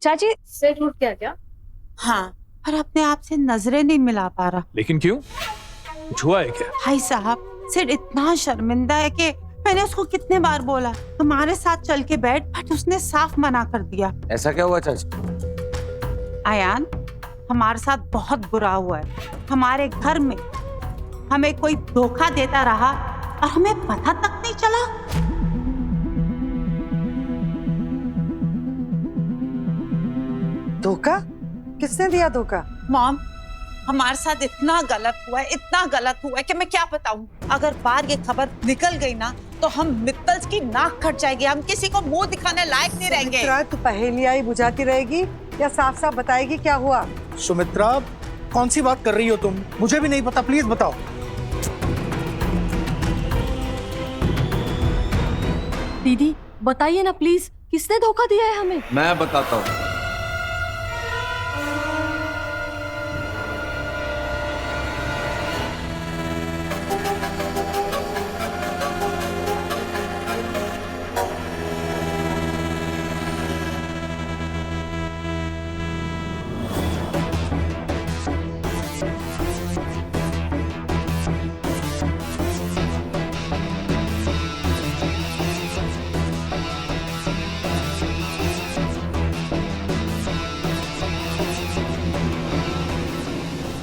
चाची से टूट गया क्या? हाँ, पर अपने आप से नजरें नहीं मिला पा रहा। लेकिन क्यों? कुछ हुआ है क्या? भाई साहब, सिड इतना शर्मिंदा है कि मैंने उसको कितने बार बोला तुम्हारे साथ चल के बैठ, बट उसने साफ मना कर दिया। ऐसा क्या हुआ चाची? आयान, हमारे साथ बहुत बुरा हुआ है। हमारे घर में हमें कोई धोखा देता रहा और हमें पता तक नहीं चला। धोखा? किसने दिया धोखा? मॉम, हमारे साथ इतना गलत हुआ है कि मैं क्या बताऊं। अगर बाहर ये खबर निकल गई ना तो हम मित्तल्स की नाक कट जाएगी। हम किसी को मुंह दिखाने लायक नहीं रहेंगे। सुमित्रा, तू पहेलियां ही बुझाती रहेगी या साफ साफ बताएगी क्या हुआ? सुमित्रा, कौन सी बात कर रही हो तुम? मुझे भी नहीं पता, प्लीज बताओ। दीदी बताइए ना प्लीज, किसने धोखा दिया है हमें? मैं बताता हूँ।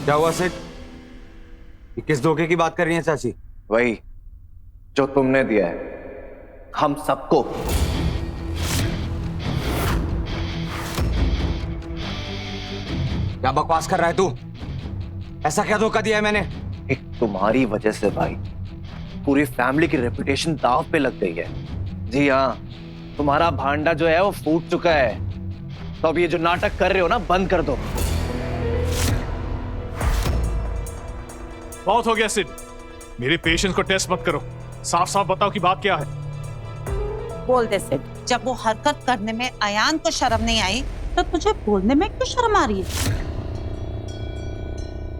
क्या हुआ सेठ? ये किस धोखे की बात कर रही हैं चाची? वही जो तुमने दिया है हम सबको। क्या बकवास कर रहा है तू? ऐसा क्या धोखा दिया है मैंने? एक तुम्हारी वजह से भाई पूरी फैमिली की रेपुटेशन दांव पे लग गई है। जी हाँ, तुम्हारा भांडा जो है वो फूट चुका है। तो अब ये जो नाटक कर रहे हो ना, बंद कर दो। बहुत हो गया सिड, मेरे पेशेंस को टेस्ट मत करो। साफ साफ बताओ कि बात क्या है। बोल दे सिड, जब वो हरकत करने में अयान को शर्म नहीं आई तो तुझे बोलने में क्यों शर्म आ रही है?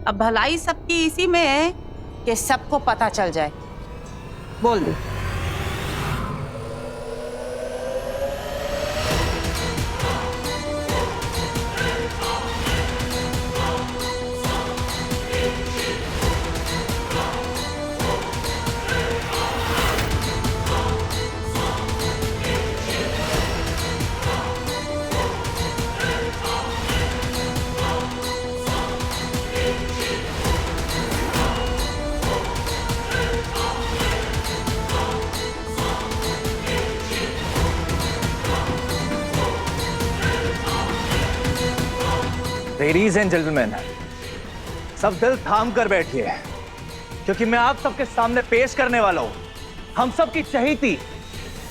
अब भलाई सबकी इसी में है कि सबको पता चल जाए। बोल दे। लेडीज एंड जेंटलमैन, सब दिल थाम कर बैठिए, क्योंकि मैं आप सबके सामने पेश करने वाला हूं हम सब की चहेती,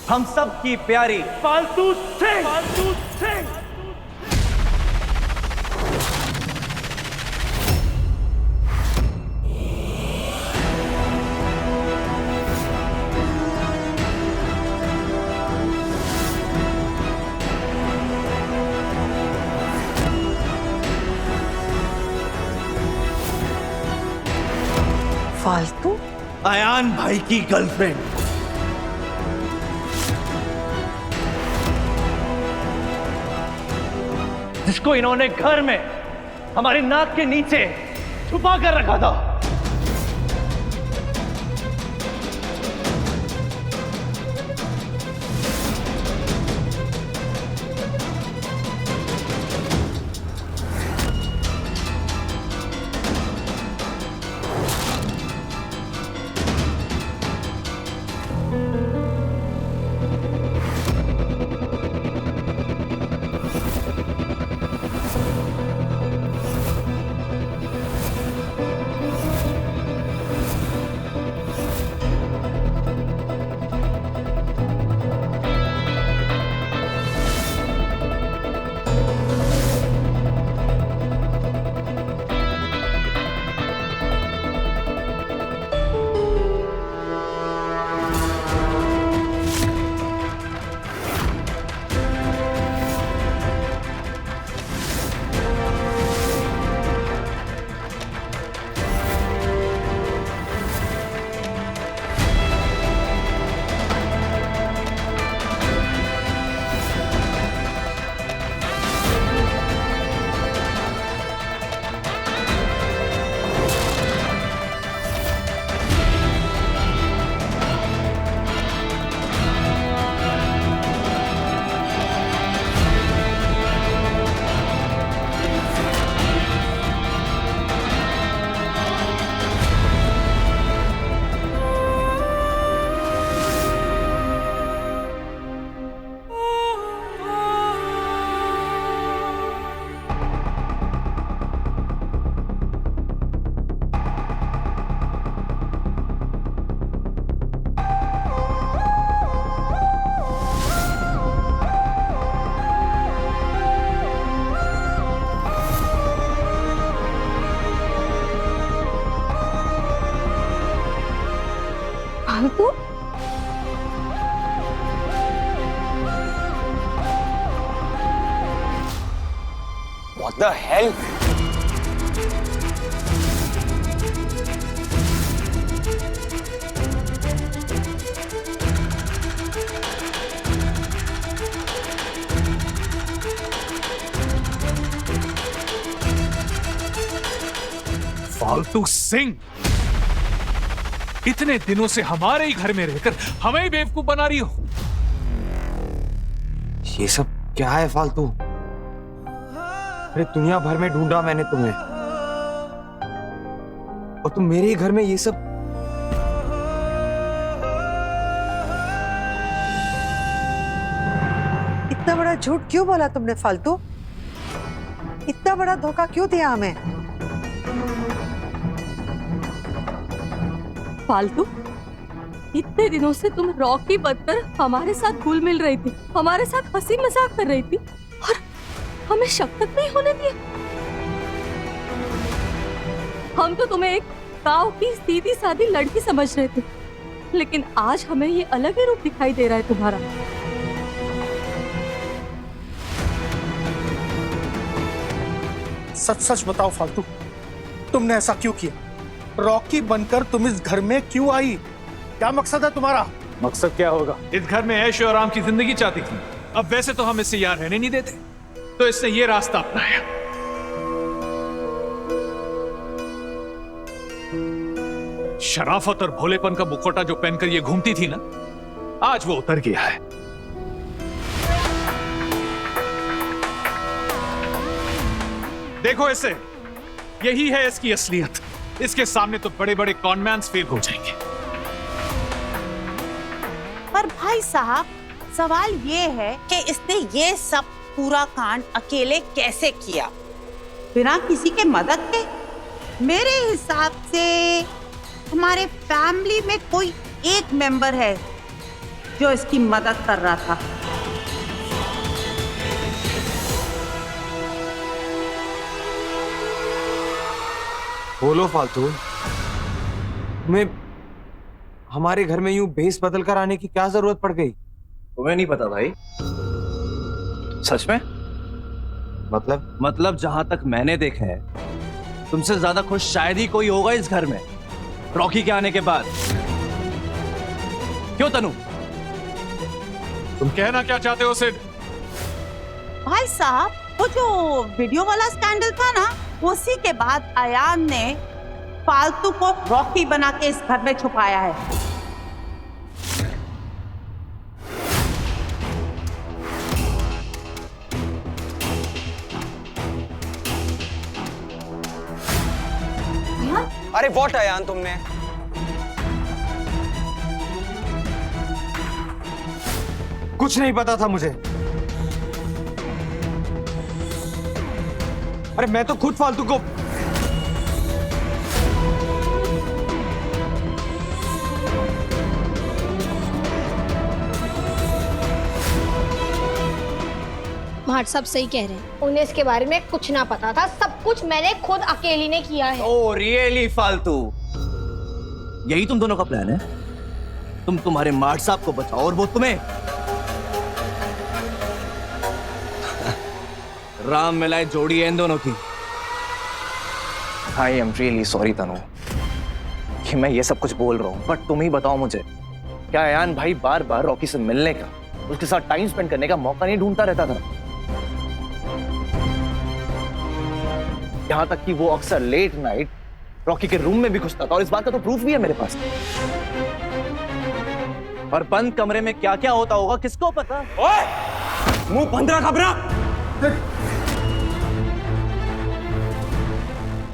हम सब की प्यारी पालतू सिंह। फालतू? अयान भाई की गर्लफ्रेंड। जिसको इन्होंने घर में हमारी नाक के नीचे छुपा कर रखा था। फालतू। What the hell? फालतू सिंह, इतने दिनों से हमारे ही घर में रहकर हमें ही बेवकूफ बना रही हो। ये सब क्या है फालतू? अरे दुनिया भर में ढूंढा मैंने तुम्हें, और तुम मेरे ही घर में ये सब। इतना बड़ा झूठ क्यों बोला तुमने फालतू? इतना बड़ा धोखा क्यों दिया हमें? फालतू, इतने दिनों से तुम रॉकी बनकर हमारे साथ घुल मिल रही थी, हमारे साथ हंसी मजाक कर रही थी, और हमें शक तक नहीं होने दिया। हम तो तुम्हें एक गांव की सीधी सादी लड़की समझ रहे थे, लेकिन आज हमें ये अलग ही रूप दिखाई दे रहा है तुम्हारा। सच सच बताओ फालतू, तुमने ऐसा क्यों किया? रॉकी बनकर तुम इस घर में क्यों आई? क्या मकसद है तुम्हारा? मकसद क्या होगा? इस घर में ऐश और आराम की जिंदगी चाहती थी। अब वैसे तो हम इससे यहाँ रहने नहीं देते, तो इसने ये रास्ता अपनाया। शराफत और भोलेपन का मुखौटा जो पहनकर ये घूमती थी ना, आज वो उतर गया है। देखो इसे, यही है इसकी असलियत। इसके सामने तो बड़े बड़े कॉनमैन्स फेल हो जाएंगे। पर भाई साहब, सवाल ये है कि इसने ये सब पूरा कांड अकेले कैसे किया, बिना किसी के मदद के? मेरे हिसाब से हमारे फैमिली में कोई एक मेंबर है जो इसकी मदद कर रहा था। बोलो फालतू, तुम्हें हमारे घर में यूं भेस बदल कर आने की क्या जरूरत पड़ गई? तुम्हें नहीं पता भाई? सच में? मतलब जहां तक मैंने देखा है, तुमसे ज्यादा खुश शायद ही कोई होगा इस घर में रॉकी के आने के बाद। क्यों तनु? तुम कहना क्या चाहते हो सिड? भाई साहब, वो जो वीडियो वाला स्कैंडल था ना, उसी के बाद अयान ने फालतू को रॉकी बना के इस घर में छुपाया है। अरे व्हाट अयान तुमने? कुछ नहीं पता था मुझे। अरे मैं तो खुद फालतू को भाट साहब सही कह रहे हैं, उन्हें इसके बारे में कुछ ना पता था। सब कुछ मैंने खुद अकेली ने किया है। ओ रियली फालतू? यही तुम दोनों का प्लान है? तुम तुम्हारे मार्ट साहब को बचाओ और वो तुम्हें। राम मिलाए जोड़ी है इन दोनों की। आई एम रियली सॉरी तनु कि मैं ये सब कुछ बोल रहा हूं, बट तुम ही बताओ मुझे, क्या अयान भाई बार बार रॉकी से मिलने का, उसके साथ टाइम स्पेंड करने का मौका नहीं ढूंढता रहता था? यहां तक कि वो अक्सर लेट नाइट रॉकी के रूम में भी घुसता था, और इस बात का तो प्रूफ भी है मेरे पास। और बंद कमरे में क्या क्या होता होगा किसको पता? ओए! मुंह बंद रख अपना।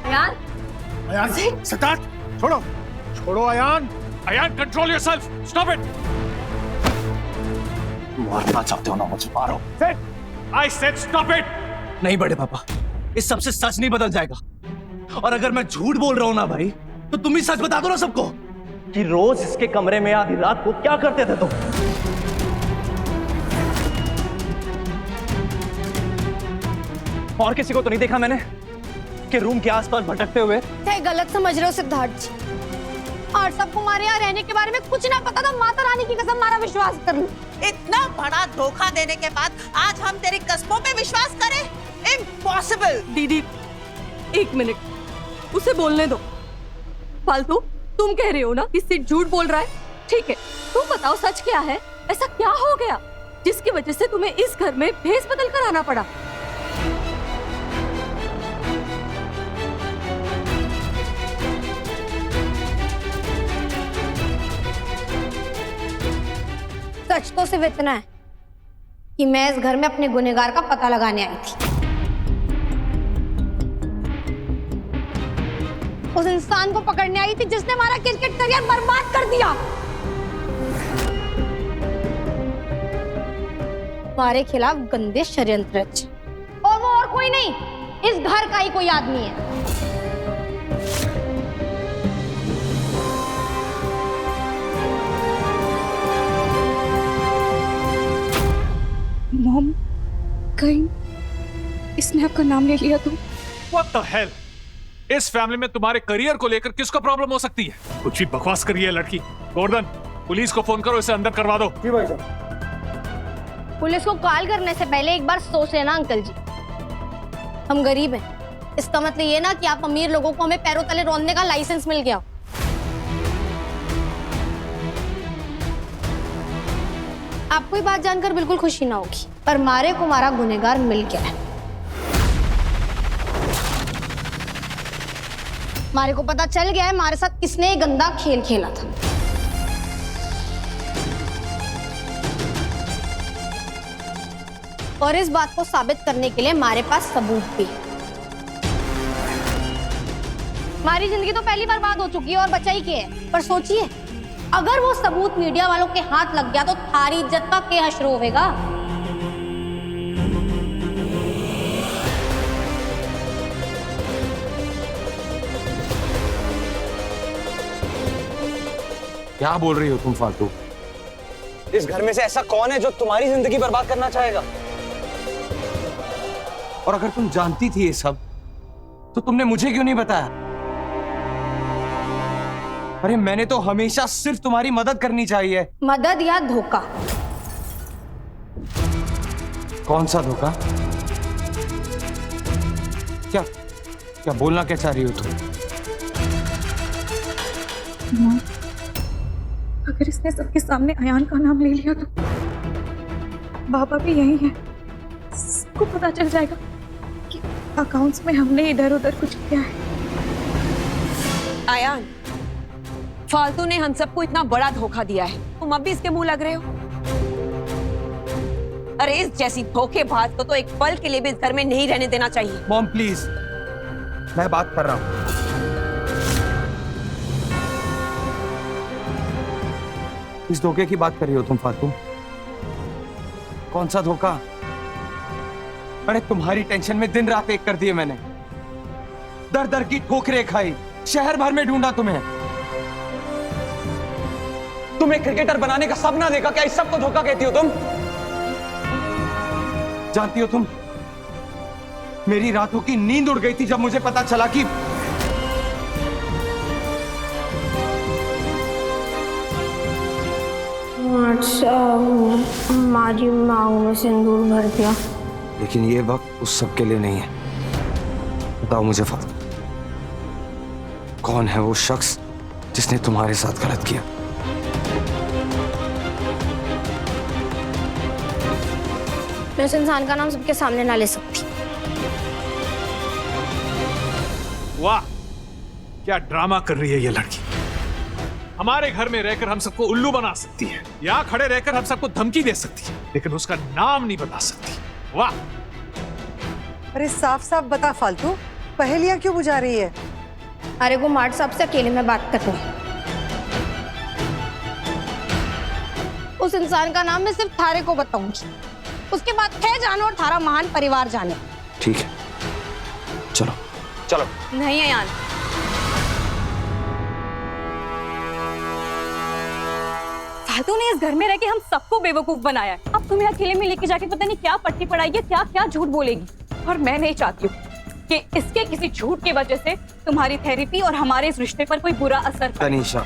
अयान, अयान, सिद्धार्थ, छोड़ो, छोड़ो Ayaan. Ayaan, control yourself, stop it. मारना चाहते हो ना मुझे, मारो। I said stop it. नहीं बड़े पापा, इस सबसे सच नहीं बदल जाएगा। और अगर मैं झूठ बोल रहा हूं ना भाई, तो तुम ही सच बता दो ना सबको कि रोज इसके कमरे में आधी रात को क्या करते थे तुम। और किसी को तो नहीं देखा मैंने कि रूम के आसपास भटकते हुए? गलत समझ रहे हो सिद्धार्थ जी। और सबको हमारे यहाँ रहने के बारे में कुछ ना पता था। माता रानी की कसम, हमारा विश्वास कर लो। इतना बड़ा धोखा देने के बाद आज हम तेरी कस्मों पे विश्वास करें? इम्पॉसिबल। दीदी एक मिनट, उसे बोलने दो। फालतू तुम कह रहे हो ना कि सिड झूठ बोल रहा है। ठीक है, तुम बताओ सच क्या है? ऐसा क्या हो गया जिसकी वजह से तुम्हें इस घर में भेस बदल कर आना पड़ा? सच तो सिर्फ इतना है कि मैं इस घर में अपने गुनहगार का पता लगाने आई थी। उस इंसान को पकड़ने आई थी जिसने हमारा क्रिकेट करियर बर्बाद कर दिया। हमारे खिलाफ गंदे षड्यंत्र रचे, और वो और कोई नहीं, इस घर का ही कोई आदमी है। मॉम, कहीं इसने आपका नाम ले लिया तो? What the hell? इस फैमिली में तुम्हारे करियर को लेकर किसको प्रॉब्लम हो सकती है? कुछ भी बकवास करी है लड़की। गोवर्धन, पुलिस को फोन करो, इसे अंदर करवा दो। जी भाई साहब। पुलिस को कॉल करने से पहले एक बार सोच लेना अंकल जी। हम गरीब हैं, इसका मतलब ये ना कि आप अमीर लोगों को हमें पैरों तले रौंदने का लाइसेंस मिल गया। आपको ये बात जानकर बिल्कुल खुशी ना होगी, पर मारे को हमारा गुनहगार मिल गया है। मारे को पता चल गया है हमारे साथ किसने ये गंदा खेल खेला था। और इस बात को साबित करने के लिए हमारे पास सबूत भी है। हमारी जिंदगी तो पहली बर्बाद हो चुकी है और बचा ही क्या है। पर सोचिए, अगर वो सबूत मीडिया वालों के हाथ लग गया तो थारी इज्जत का क्या हश्र होगा। क्या बोल रही हो तुम फालतू? इस घर में से ऐसा कौन है जो तुम्हारी जिंदगी बर्बाद करना चाहेगा? और अगर तुम जानती थी ये सब तो तुमने मुझे क्यों नहीं बताया? अरे मैंने तो हमेशा सिर्फ तुम्हारी मदद करनी चाहिए। मदद या धोखा? कौन सा धोखा? क्या क्या बोलना क्या चाह रही हो तुम? अगर इसने सबके सामने अयान का नाम ले लिया तो बाबा भी यही है, सबको पता चल जाएगा कि अकाउंट्स में हमने इधर उधर कुछ किया है। आयान, फालतू ने हम सबको इतना बड़ा धोखा दिया है, तुम अब भी इसके मुंह लग रहे हो? अरे इस जैसी धोखेबाज को तो एक पल के लिए भी इस घर में नहीं रहने देना चाहिए। मॉम प्लीज, मैं बात कर रहा हूं। इस धोखे की बात कर रही हो तुम फालतू? कौन सा धोखा? अरे तुम्हारी टेंशन में दिन रात एक कर दिए मैंने। दर दर की ठोकरें खाई, शहर भर में ढूंढा तुम्हें। तुम्हें क्रिकेटर बनाने का सपना देखा, क्या इस सबको धोखा कहती हो तुम? जानती हो तुम, मेरी रातों की नींद उड़ गई थी जब मुझे पता चला कि हमारी मांग में सिंदूर भर दिया। लेकिन ये वक्त उस सब के लिए नहीं है। बताओ मुझे फालतू, कौन है वो शख्स जिसने तुम्हारे साथ गलत किया? मैं उस इंसान का नाम सबके सामने ना ले सकती। वाह, क्या ड्रामा कर रही है ये लड़की। हमारे घर में रहकर हम सबको उल्लू बना सकती है, यहाँ खड़े रहकर हम सबको धमकी दे सकती है, लेकिन उसका नाम नहीं बता सकती। वाह। अरे साफ साफ बता फालतू, पहेलियां क्यों बुझा रही है? अरे गुमार्ट साहब से अकेले में बात कर रही हूँ। उस इंसान का नाम मैं सिर्फ थारे को बताऊंगी, उसके बाद थे जानो और थारा महान परिवार जाने। ठीक है, चलो चलो। नहीं अयान, फालतू ने इस घर में रह के हम सबको बेवकूफ बनाया है। अब तुम्हें अकेले में लेके जाके पता नहीं क्या पट्टी पड़ाई है, क्या क्या झूठ बोलेगी। और मैं नहीं चाहती हूँ कि इसके किसी झूठ की वजह से तुम्हारी थेरेपी और हमारे इस रिश्ते पर कोई बुरा असर पड़े। तनीषा,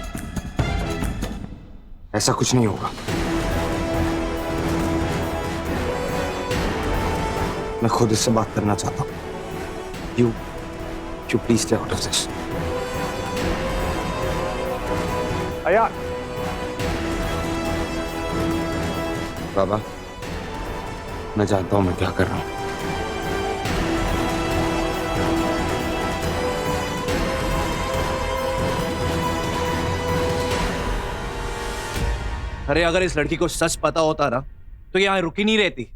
ऐसा कुछ नहीं होगा। मैं खुद इससे बात करना चाहता हूँ। You please stay out of this. Ayan, बाबा, मैं जानता हूं मैं क्या कर रहा हूं। अरे अगर इस लड़की को सच पता होता ना तो यहाँ रुकी नहीं रहती।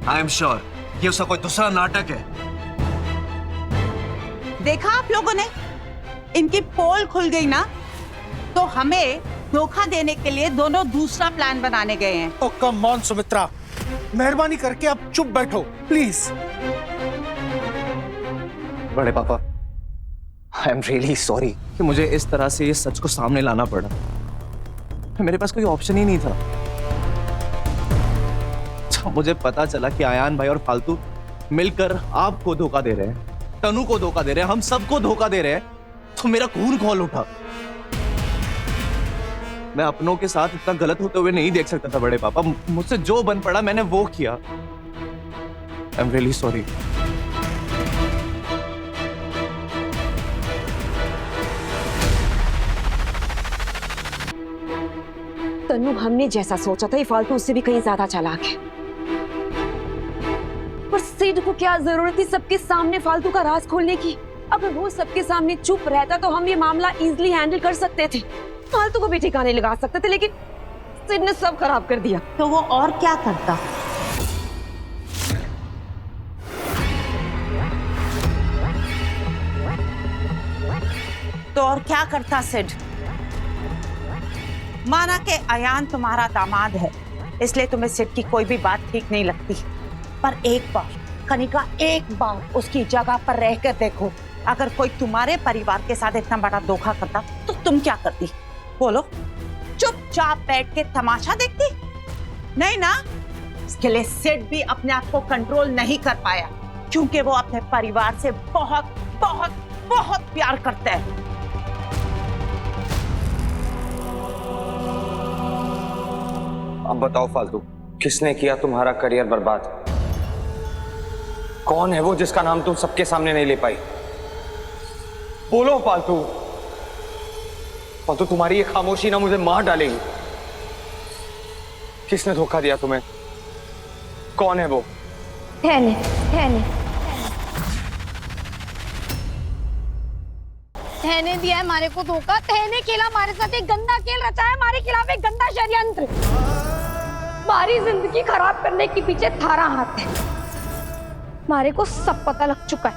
आई एम श्योर ये उसका कोई दूसरा नाटक है। देखा आप लोगों ने, इनकी पोल खुल गई ना, तो हमें धोखा देने के लिए दोनों दूसरा प्लान बनाने गए हैं। ओ कम ऑन सुमित्रा, मेहरबानी करके आप चुप बैठो प्लीज। बड़े पापा, आई एम रियली सॉरी कि मुझे इस तरह से ये सच को सामने लाना पड़ा। मेरे पास कोई ऑप्शन ही नहीं था। जब मुझे पता चला कि आयान भाई और फालतू मिलकर आपको धोखा दे रहे हैं, तनु को धोखा दे रहे हैं, हम सबको धोखा दे रहे हैं, तो मेरा खून खौल उठा। मैं अपनों के साथ इतना गलत होते हुए नहीं देख सकता था बड़े पापा। मुझसे जो बन पड़ा मैंने वो किया। I am really sorry. Tannu, हमने जैसा सोचा था ये फालतू उससे भी कहीं ज्यादा चालाक है। पर सिड को क्या जरूरत थी सबके सामने फालतू का राज खोलने की? अगर वो सबके सामने चुप रहता तो हम ये मामला इजीली हैंडल कर सकते थे, फालतू को भी ठिकाने लगा सकते थे, लेकिन सिड ने सब खराब कर दिया। तो वो और क्या करता? तो और क्या करता सिड? माना कि अयान तुम्हारा दामाद है, इसलिए तुम्हें सिड की कोई भी बात ठीक नहीं लगती, पर एक बार कनिका, एक बार उसकी जगह पर रहकर देखो। अगर कोई तुम्हारे परिवार के साथ इतना बड़ा धोखा करता तो तुम क्या करती? बोलो। चुपचाप बैठ के तमाशा देखती? नहीं ना। इसके लिए सिड भी अपने आप को कंट्रोल नहीं कर पाया, क्योंकि वो अपने परिवार से बहुत बहुत बहुत प्यार करता है। अब बताओ फालतू, किसने किया तुम्हारा करियर बर्बाद? कौन है वो जिसका नाम तुम सबके सामने नहीं ले पाई? बोलो फालतू। फालतू, तुम्हारी ये खामोशी ना मुझे मार डालेगी। किसने धोखा दिया तुम्हें? कौन है वो? ठहने दिया है हमारे को धोखा। ठहने खेला हमारे साथ एक गंदा खेल रचा है, हमारे खिलाफ एक गंदा षड्यंत्र। हमारी जिंदगी खराब करने के पीछे थारा हाथ है। हमारे को सब पता लग चुका है।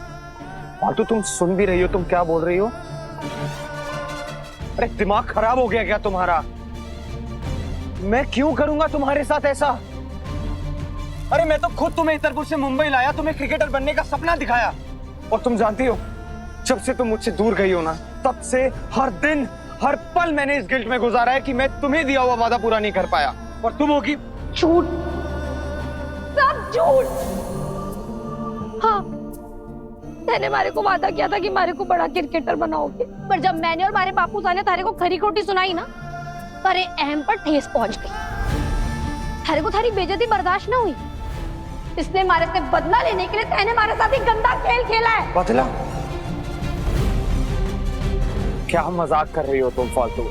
फालतू, तुम सुन भी रही हो? तुम क्या बोल रही हो? अरे दिमाग खराब हो गया क्या तुम्हारा? मैं क्यों करूंगा तुम्हारे साथ ऐसा? अरे मैं तो खुद तुम्हें इतरपुर से मुंबई लाया, तुम्हें क्रिकेटर बनने का सपना दिखाया, और तुम जानती हो जब से तुम मुझसे दूर गई हो ना, तब से हर दिन हर पल मैंने इस गिल्ट में गुजारा है कि मैं तुम्हें दिया हुआ वादा पूरा नहीं कर पाया, और तुम होगी झूठ, सब झूठ। हाँ, मैंने हमारे को वादा किया था कि हमारे को बड़ा क्रिकेटर बनाओगे, पर जब मैंने और हमारे बापू साहब ने थारे को खरी खोटी सुनाई ना, तारे अहम पर ठेस पहुंच गई। थारे को थारी बेइज्जती बर्दाश्त ना हुई, इसलिए हमारे से बदला लेने के लिए तैने हमारे साथ एक गंदा खेल खेला है। बदला? क्या मजाक कर रही हो तुम फालतू?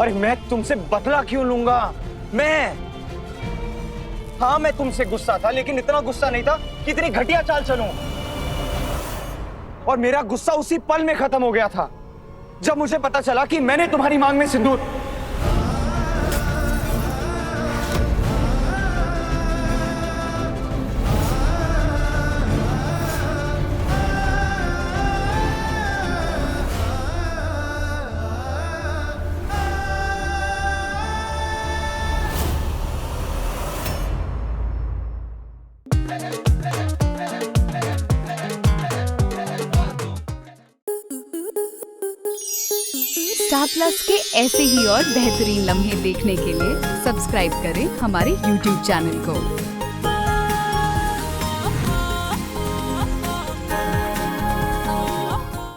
अरे मैं तुमसे बदला क्यों लूंगा? हाँ, मैं तुमसे गुस्सा था, लेकिन इतना गुस्सा नहीं था कि इतनी घटिया चाल चलूं। और मेरा गुस्सा उसी पल में खत्म हो गया था जब मुझे पता चला कि मैंने तुम्हारी मांग में सिंदूर। स्टार प्लस के ऐसे ही और बेहतरीन लम्हे देखने के लिए सब्सक्राइब करें हमारे YouTube चैनल को।